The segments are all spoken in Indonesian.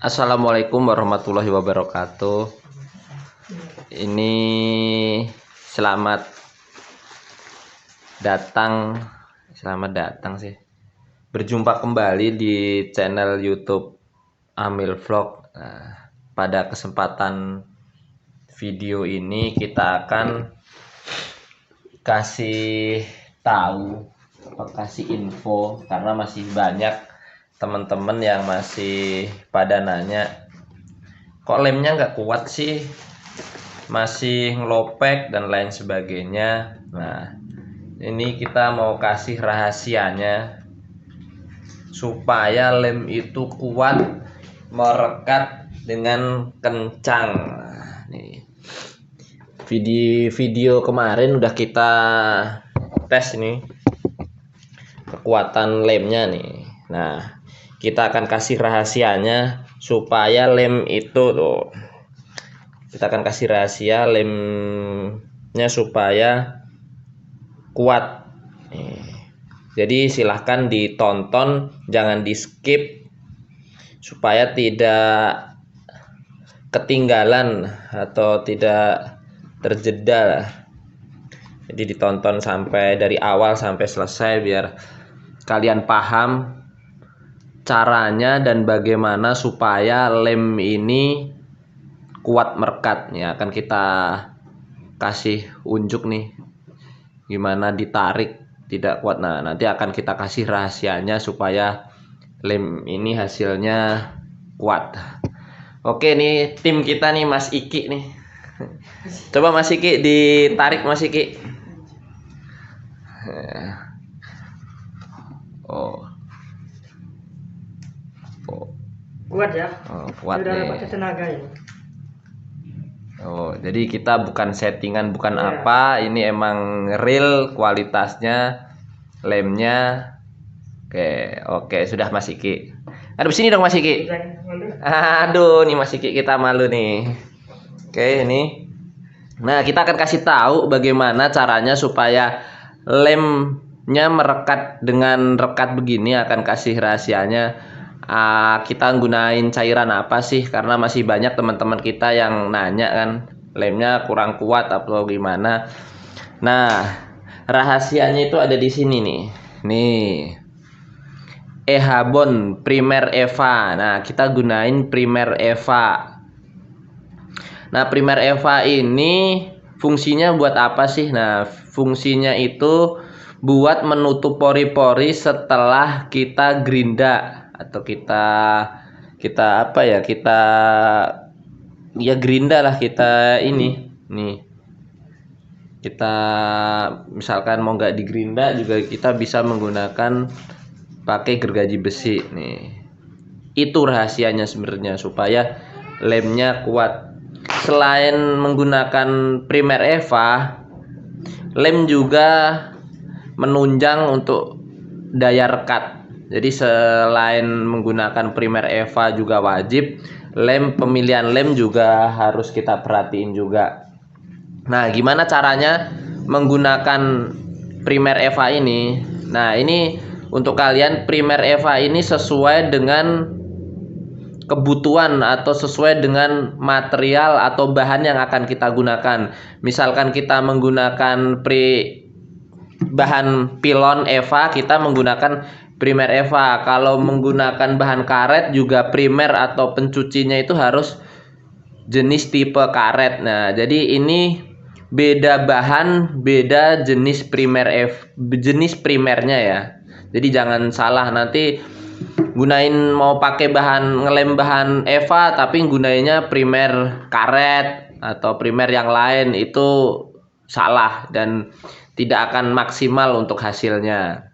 Assalamualaikum warahmatullahi wabarakatuh. Ini selamat datang, sih. Berjumpa kembali di channel YouTube Amil Vlog. Nah, pada kesempatan video ini kita akan kasih tahu, kasih info karena masih banyak teman-teman yang masih pada nanya, kok lemnya nggak kuat sih, masih ngelopek dan lain sebagainya. Nah, ini kita mau kasih rahasianya supaya lem itu kuat merekat dengan kencang. Nah, nih video kemarin udah kita tes nih kekuatan lemnya nih. Nah, kita akan kasih rahasianya supaya lem itu tuh, kita akan kasih rahasia lemnya supaya kuat nih. Jadi silahkan ditonton, jangan di skip supaya tidak ketinggalan atau tidak terjeda. Jadi ditonton sampai dari awal sampai selesai biar kalian paham caranya dan bagaimana supaya lem ini kuat merekat. Ya, akan kita kasih unjuk nih gimana ditarik tidak kuat. Nah, nanti akan kita kasih rahasianya supaya lem ini hasilnya kuat. Oke, nih tim kita nih, Mas Iki nih. Coba Mas Iki ditarik, Mas Iki. Oh. Kuat ya. Kuat udah nih. pakai tenaga ini. Jadi kita bukan settingan, bukan apa, ini emang real kualitasnya lemnya. Oke, sudah Mas Iki. Aduh, sini dong Mas Iki. Aduh, nih Mas Iki kita malu nih. Oke, ini. Nah, kita akan kasih tahu bagaimana caranya supaya lemnya merekat dengan rekat begini. Akan kasih rahasianya. Kita gunain cairan apa sih, karena masih banyak teman-teman kita yang nanya kan lemnya kurang kuat atau gimana. Nah, rahasianya itu ada di sini nih Ehabon Primer Eva. Nah, kita gunain Primer Eva. Nah, Primer Eva ini fungsinya buat apa sih? Nah, fungsinya itu buat menutup pori-pori setelah kita gerinda atau kita apa ya, kita ya gerinda lah, kita ini nih, kita misalkan mau nggak digerinda juga kita bisa menggunakan pakai gergaji besi nih. Itu rahasianya sebenarnya supaya lemnya kuat. Selain menggunakan Primer Eva, lem juga menunjang untuk daya rekat. Jadi selain menggunakan Primer Eva juga wajib, pemilihan lem juga harus kita perhatiin juga. Nah, gimana caranya menggunakan Primer Eva ini? Nah, ini untuk kalian, Primer Eva ini sesuai dengan kebutuhan atau sesuai dengan material atau bahan yang akan kita gunakan. Misalkan kita menggunakan bahan pilon Eva, kita menggunakan Primer Eva. Kalau menggunakan bahan karet juga primer atau pencucinya itu harus jenis tipe karet. Nah, jadi ini beda bahan, beda jenis jenis primernya ya. Jadi jangan salah, nanti gunain mau pakai ngelem bahan Eva tapi gunainnya primer karet atau primer yang lain, itu salah dan tidak akan maksimal untuk hasilnya.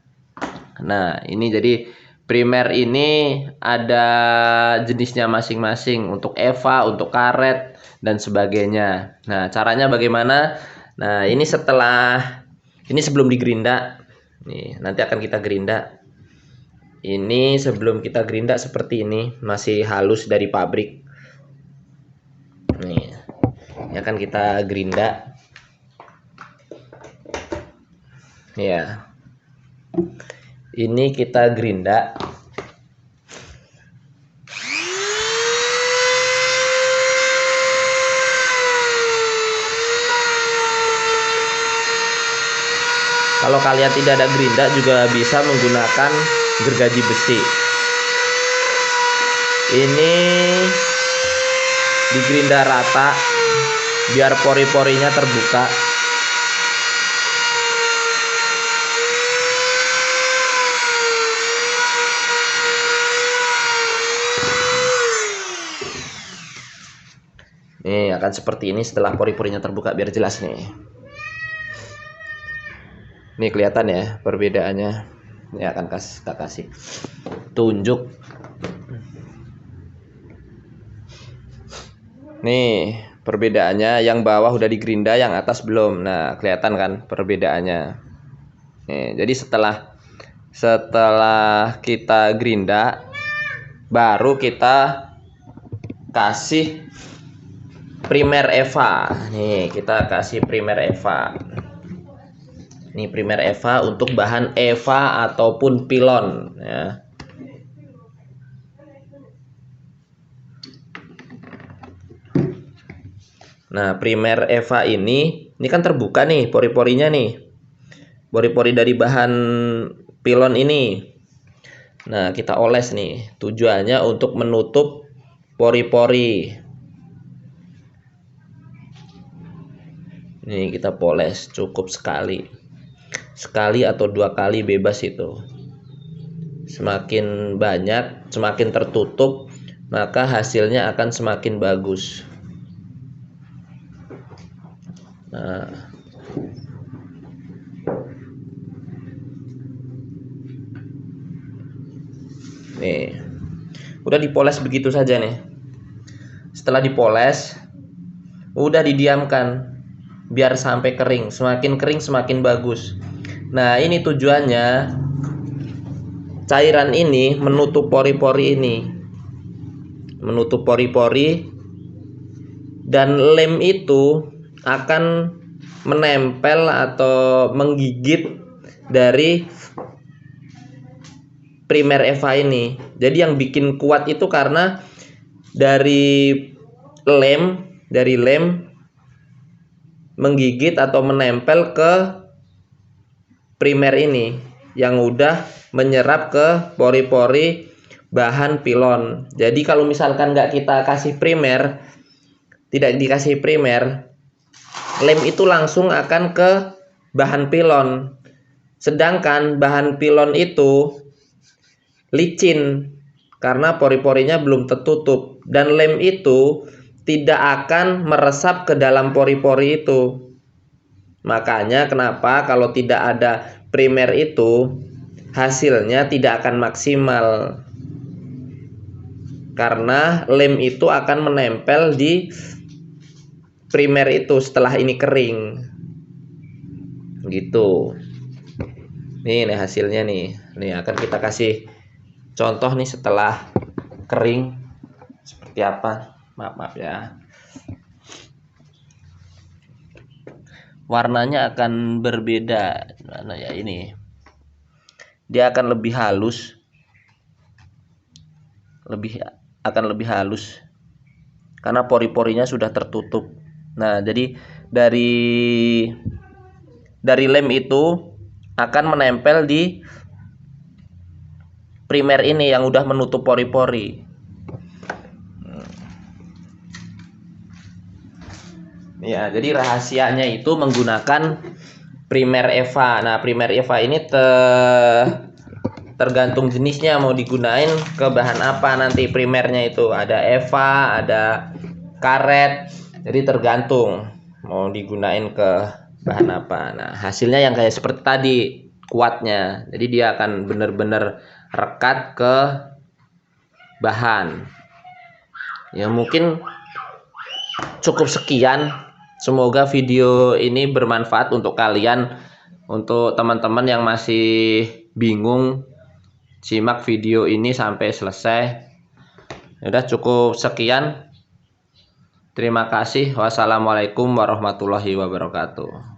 Nah, ini jadi primer ini ada jenisnya masing-masing, untuk Eva, untuk karet dan sebagainya. Nah, caranya bagaimana? Nah, ini sebelum digerinda. Nih, nanti akan kita gerinda. Ini sebelum kita gerinda seperti ini, masih halus dari pabrik. Nih, ini akan kita gerinda. Ya. Ini kita gerinda. Kalau kalian tidak ada gerinda juga bisa menggunakan gergaji besi. Ini digerinda rata biar pori-porinya terbuka. Nih akan seperti ini setelah pori-porinya terbuka, biar jelas nih. Nih kelihatan ya perbedaannya. Ini akan kita kasih tunjuk. Nih perbedaannya, yang bawah udah digerinda, yang atas belum. Nah kelihatan kan perbedaannya. Nih, jadi setelah kita gerinda, baru kita kasih primer EVA. Nih kita kasih primer EVA. Ini primer EVA untuk bahan EVA ataupun pilon ya. Nah, primer EVA ini kan terbuka nih pori-porinya nih. Pori-pori dari bahan pilon ini. Nah, kita oles nih. Tujuannya untuk menutup pori-pori. Nih kita poles cukup sekali atau 2 kali bebas itu. Semakin banyak, semakin tertutup, maka hasilnya akan semakin bagus. Nah, nih udah dipoles begitu saja nih. Setelah dipoles, udah didiamkan biar sampai kering. Semakin kering semakin bagus. Nah ini tujuannya, cairan ini menutup pori-pori ini, menutup pori-pori, dan lem itu akan menempel atau menggigit dari primer EVA ini. Jadi yang bikin kuat itu karena dari lem menggigit atau menempel ke primer ini yang udah menyerap ke pori-pori bahan pilon. Jadi kalau misalkan nggak kita kasih primer, tidak dikasih primer, lem itu langsung akan ke bahan pilon. Sedangkan bahan pilon itu licin karena pori-porinya belum tertutup, dan lem itu tidak akan meresap ke dalam pori-pori itu. Makanya kenapa kalau tidak ada primer itu hasilnya tidak akan maksimal, karena lem itu akan menempel di primer itu setelah ini kering gitu. Nih hasilnya nih akan kita kasih contoh nih setelah kering seperti apa. Maaf ya, warnanya akan berbeda. Mana ya, ini dia akan lebih halus, akan lebih halus karena pori-porinya sudah tertutup. Nah jadi dari lem itu akan menempel di primer ini yang udah menutup pori-pori. Ya, jadi rahasianya itu menggunakan primer EVA. Nah, primer EVA ini tergantung jenisnya mau digunain ke bahan apa nanti primernya itu. Ada EVA, ada karet. Jadi tergantung mau digunain ke bahan apa. Nah, hasilnya yang kayak seperti tadi, kuatnya. Jadi dia akan benar-benar rekat ke bahan. Ya, mungkin cukup sekian. Semoga video ini bermanfaat untuk kalian. Untuk teman-teman yang masih bingung, simak video ini sampai selesai. Udah cukup sekian. Terima kasih. Wassalamualaikum warahmatullahi wabarakatuh.